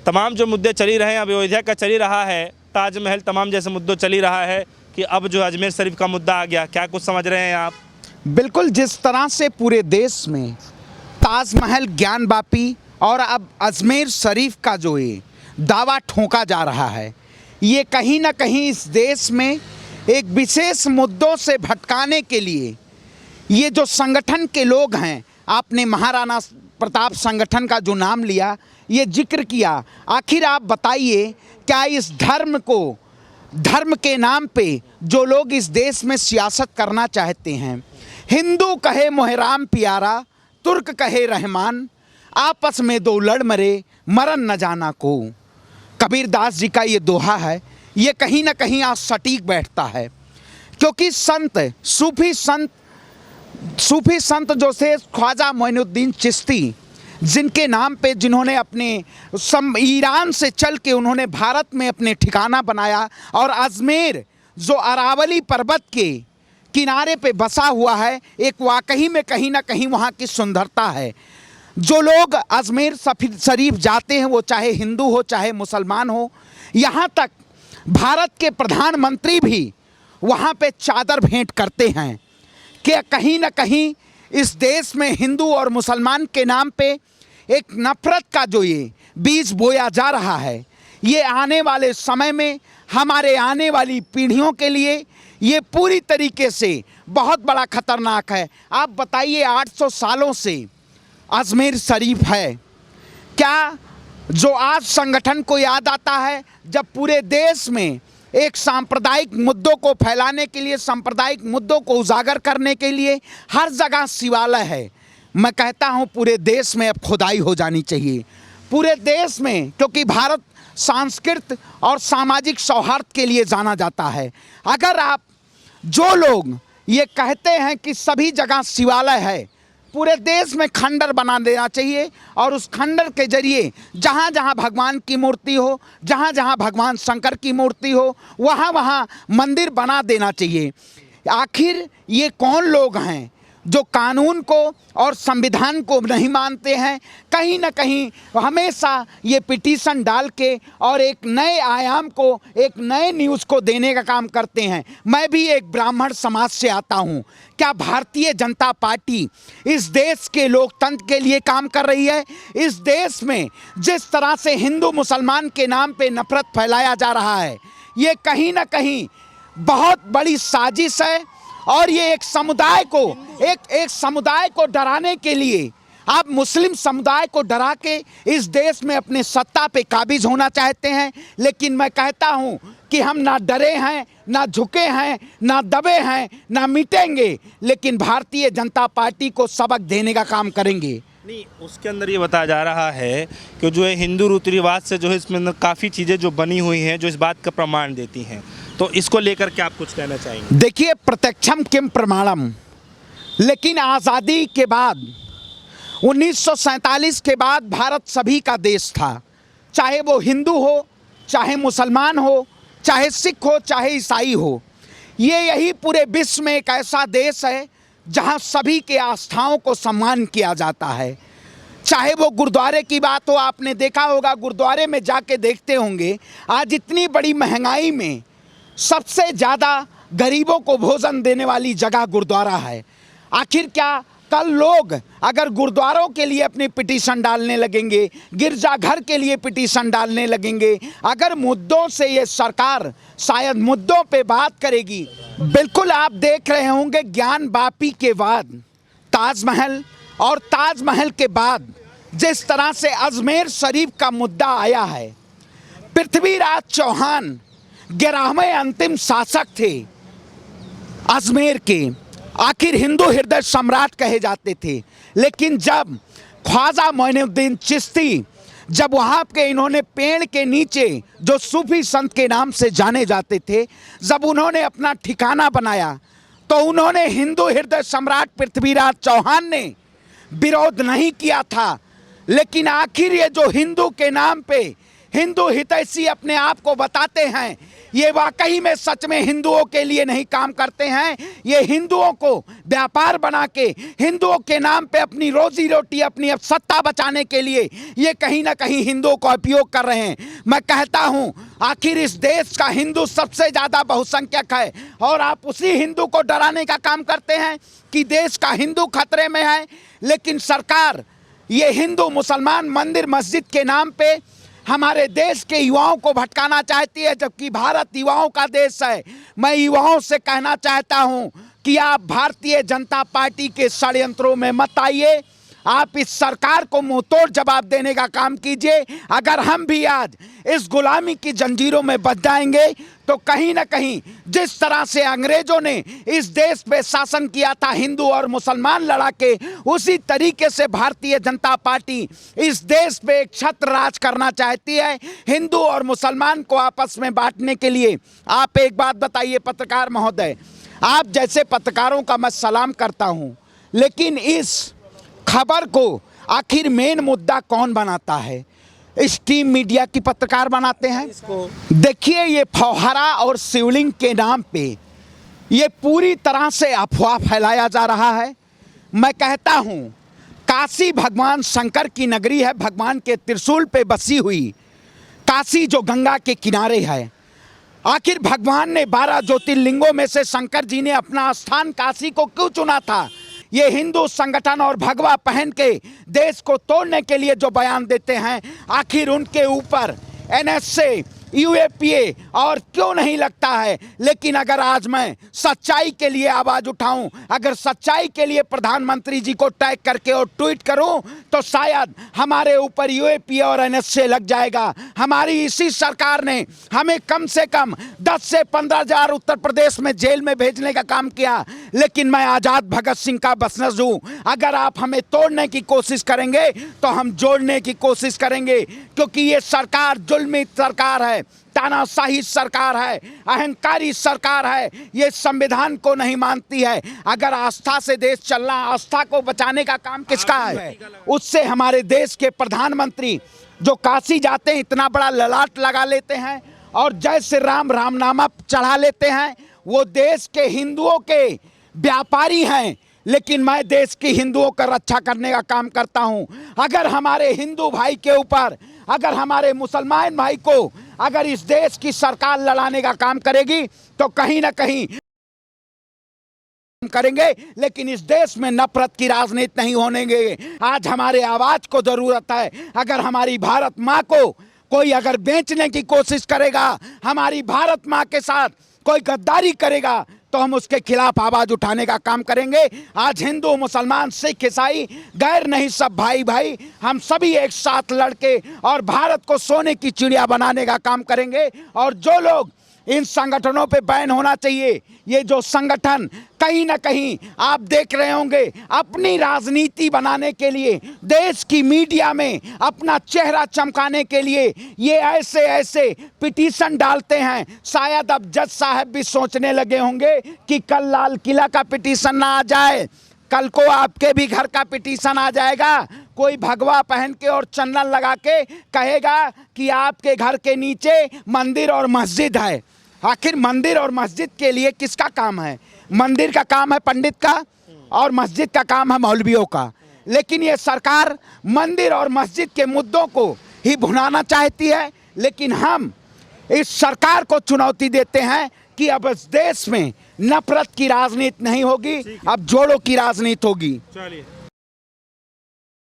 तमाम जो मुद्दे चल ही रहे हैं, अब अयोध्या का चल ही रहा है, ताजमहल तमाम जैसे मुद्दों चल ही रहा है कि अब जो अजमेर शरीफ का मुद्दा आ गया, क्या कुछ समझ रहे हैं आप? बिल्कुल, जिस तरह से पूरे देश में ताजमहल, ज्ञानवापी और अब अजमेर शरीफ का जो ये दावा ठोका जा रहा है, ये कहीं ना कहीं इस देश में एक विशेष मुद्दों से भटकाने के लिए ये जो संगठन के लोग हैं, आपने महाराणा प्रताप संगठन का जो नाम लिया, ये जिक्र किया, आखिर आप बताइए क्या इस धर्म के नाम पे जो लोग इस देश में सियासत करना चाहते हैं, हिंदू कहे मोहराम प्यारा, तुर्क कहे रहमान, आपस में दो लड़ मरे मरन न जाना को। कबीरदास जी का ये दोहा है, ये कहीं ना कहीं आज सटीक बैठता है, क्योंकि सूफी संत जो थे ख्वाजा मोइनुद्दीन चिश्ती, जिनके नाम पे जिन्होंने अपने ईरान से चल के उन्होंने भारत में अपने ठिकाना बनाया, और अजमेर जो अरावली पर्वत के किनारे पे बसा हुआ है, एक वाकई में कहीं ना कहीं वहाँ की सुंदरता है। जो लोग अजमेर शरीफ जाते हैं, वो चाहे हिंदू हो चाहे मुसलमान हो, यहाँ तक भारत के प्रधानमंत्री भी वहाँ पे चादर भेंट करते हैं कि कहीं ना कहीं इस देश में हिंदू और मुसलमान के नाम पे एक नफरत का जो ये बीज बोया जा रहा है, ये आने वाले समय में हमारे आने वाली पीढ़ियों के लिए ये पूरी तरीके से बहुत बड़ा खतरनाक है। आप बताइए, 800 सालों से अजमेर शरीफ है, क्या जो आज संगठन को याद आता है जब पूरे देश में एक सांप्रदायिक मुद्दों को फैलाने के लिए, सांप्रदायिक मुद्दों को उजागर करने के लिए हर जगह शिवालय है। मैं कहता हूँ पूरे देश में अब खुदाई हो जानी चाहिए, पूरे देश में, क्योंकि भारत सांस्कृतिक और सामाजिक सौहार्द के लिए जाना जाता है। अगर आप जो लोग ये कहते हैं कि सभी जगह शिवालय है, पूरे देश में खंडर बना देना चाहिए, और उस खंडर के जरिए जहाँ जहाँ भगवान की मूर्ति हो, जहाँ जहाँ भगवान शंकर की मूर्ति हो, वहाँ वहाँ मंदिर बना देना चाहिए। आखिर ये कौन लोग हैं जो कानून को और संविधान को नहीं मानते हैं? कहीं ना कहीं हमेशा ये पिटीशन डाल के और एक नए आयाम को, एक नए न्यूज़ को देने का काम करते हैं। मैं भी एक ब्राह्मण समाज से आता हूँ। क्या भारतीय जनता पार्टी इस देश के लोकतंत्र के लिए काम कर रही है? इस देश में जिस तरह से हिंदू मुसलमान के नाम पे नफरत फैलाया जा रहा है, ये कहीं ना कहीं बहुत बड़ी साजिश है, और ये एक समुदाय को डराने के लिए, आप मुस्लिम समुदाय को डरा के इस देश में अपने सत्ता पे काबिज होना चाहते हैं। लेकिन मैं कहता हूं कि हम ना डरे हैं, ना झुके हैं, ना दबे हैं, ना मिटेंगे, लेकिन भारतीय जनता पार्टी को सबक देने का काम करेंगे। नहीं, उसके अंदर ये बताया जा रहा है कि जो है हिंदू रीति रिवाज से जो है इसमें काफ़ी चीज़ें जो बनी हुई हैं जो इस बात का प्रमाण देती हैं, तो इसको लेकर के आप कुछ कहना चाहेंगे? देखिए, प्रत्यक्षम किम प्रमाणम, लेकिन आज़ादी के बाद 1947 के बाद भारत सभी का देश था, चाहे वो हिंदू हो, चाहे मुसलमान हो, चाहे सिख हो, चाहे ईसाई हो। यही पूरे विश्व में एक ऐसा देश है जहां सभी के आस्थाओं को सम्मान किया जाता है। चाहे वो गुरुद्वारे की बात हो, आपने देखा होगा, गुरुद्वारे में जाके देखते होंगे, आज इतनी बड़ी महंगाई में सबसे ज़्यादा गरीबों को भोजन देने वाली जगह गुरुद्वारा है। आखिर क्या कल लोग अगर गुरुद्वारों के लिए अपनी पिटीशन डालने लगेंगे, गिरजाघर के लिए पिटीशन डालने लगेंगे, अगर मुद्दों से ये सरकार शायद मुद्दों पे बात करेगी। बिल्कुल, आप देख रहे होंगे ज्ञानवापी के बाद ताजमहल, और ताजमहल के बाद जिस तरह से अजमेर शरीफ का मुद्दा आया है। पृथ्वीराज चौहान 11वें अंतिम शासक थे अजमेर के, आखिर हिंदू हृदय सम्राट कहे जाते थे। लेकिन जब ख्वाजा मोइनुद्दीन चिश्ती, जब वहाँ के इन्होंने पेड़ के नीचे जो सूफी संत के नाम से जाने जाते थे, जब उन्होंने अपना ठिकाना बनाया, तो उन्होंने हिंदू हृदय सम्राट पृथ्वीराज चौहान ने विरोध नहीं किया था। लेकिन आखिर ये जो हिंदू के नाम पे हिंदू हितैषी अपने आप को बताते हैं, ये वाकई में सच में हिंदुओं के लिए नहीं काम करते हैं। ये हिंदुओं को व्यापार बना के हिंदुओं के नाम पे अपनी रोजी रोटी, अपनी सत्ता बचाने के लिए ये कहीं ना कहीं हिंदुओं का उपयोग कर रहे हैं। मैं कहता हूं, आखिर इस देश का हिंदू सबसे ज़्यादा बहुसंख्यक है और आप उसी हिंदू को डराने का काम करते हैं कि देश का हिंदू खतरे में है। लेकिन सरकार ये हिंदू मुसलमान मंदिर मस्जिद के नाम पे हमारे देश के युवाओं को भटकाना चाहती है, जबकि भारत युवाओं का देश है। मैं युवाओं से कहना चाहता हूं कि आप भारतीय जनता पार्टी के षड्यंत्रों में मत आइए। आप इस सरकार को मुंहतोड़ जवाब देने का काम कीजिए। अगर हम भी आज इस गुलामी की जंजीरों में बंध जाएंगे तो कहीं ना कहीं जिस तरह से अंग्रेजों ने इस देश पे शासन किया था, हिंदू और मुसलमान लड़ा के, उसी तरीके से भारतीय जनता पार्टी इस देश पे एक छत्र राज करना चाहती है, हिंदू और मुसलमान को आपस में बांटने के लिए। आप एक बात बताइए पत्रकार महोदय, आप जैसे पत्रकारों का मैं सलाम करता हूँ, लेकिन इस खबर को आखिर मेन मुद्दा कौन बनाता है? स्ट्रीम मीडिया की पत्रकार बनाते हैं। देखिए, ये फौहारा और शिवलिंग के नाम पे ये पूरी तरह से अफवाह फैलाया जा रहा है। मैं कहता हूँ, काशी भगवान शंकर की नगरी है, भगवान के त्रिशूल पे बसी हुई काशी जो गंगा के किनारे है। आखिर भगवान ने 12 ज्योतिर्लिंगों में से शंकर जी ने अपना स्थान काशी को क्यों चुना था? ये हिंदू संगठन और भगवा पहन के देश को तोड़ने के लिए जो बयान देते हैं, आखिर उनके ऊपर NSA, UAPA और क्यों नहीं लगता है? लेकिन अगर आज मैं सच्चाई के लिए आवाज़ उठाऊं, अगर सच्चाई के लिए प्रधानमंत्री जी को टैग करके और ट्वीट करूं, तो शायद हमारे ऊपर UAPA और NSA लग जाएगा। हमारी इसी सरकार ने हमें कम से कम 10 से 15 हज़ार उत्तर प्रदेश में जेल में भेजने का काम किया। लेकिन मैं आज़ाद भगत सिंह का बसनज़ हूँ। अगर आप हमें तोड़ने की कोशिश करेंगे तो हम जोड़ने की कोशिश करेंगे, क्योंकि ये सरकार जुल्मी सरकार है, तानाशाही सरकार है, अहंकारी सरकार है। ये संविधान को नहीं मानती है। अगर आस्था से देश चलना, आस्था को बचाने का काम किसका है? उससे हमारे देश के प्रधानमंत्री जो काशी जाते हैं, इतना बड़ा ललाट लगा लेते हैं और जय श्री राम रामनामा चढ़ा लेते हैं। वो देश के हिंदुओं के व्यापारी हैं, लेकिन मैं देश की हिंदुओं का रक्षा करने का काम करता हूं। अगर हमारे हिंदू भाई के ऊपर, अगर हमारे मुसलमान भाई को अगर इस देश की सरकार लड़ाने का काम करेगी तो कहीं ना कहीं करेंगे, लेकिन इस देश में नफरत की राजनीति नहीं होने देंगे। आज हमारे आवाज को जरूरत है। अगर हमारी भारत माँ को कोई अगर बेचने की कोशिश करेगा, हमारी भारत माँ के साथ कोई गद्दारी करेगा, तो हम उसके खिलाफ आवाज उठाने का काम करेंगे। आज हिंदू मुसलमान सिख ईसाई गैर नहीं, सब भाई भाई, हम सभी एक साथ लड़के और भारत को सोने की चिड़िया बनाने का काम करेंगे। और जो लोग इन संगठनों पे बैन होना चाहिए, ये जो संगठन कहीं ना कहीं आप देख रहे होंगे अपनी राजनीति बनाने के लिए, देश की मीडिया में अपना चेहरा चमकाने के लिए ये ऐसे ऐसे पिटीशन डालते हैं। शायद अब जज साहब भी सोचने लगे होंगे कि कल लाल किला का पिटीशन ना आ जाए, कल को आपके भी घर का पिटीशन आ जाएगा। कोई भगवा पहन के और चंदन लगा के कहेगा कि आपके घर के नीचे मंदिर और मस्जिद है। आखिर मंदिर और मस्जिद के लिए किसका काम है? मंदिर का काम है पंडित का और मस्जिद का काम है मौलवियों का। लेकिन ये सरकार मंदिर और मस्जिद के मुद्दों को ही भुनाना चाहती है। लेकिन हम इस सरकार को चुनौती देते हैं कि अब इस देश में नफरत की राजनीति नहीं होगी, अब जोड़ों की राजनीति होगी। चलिए।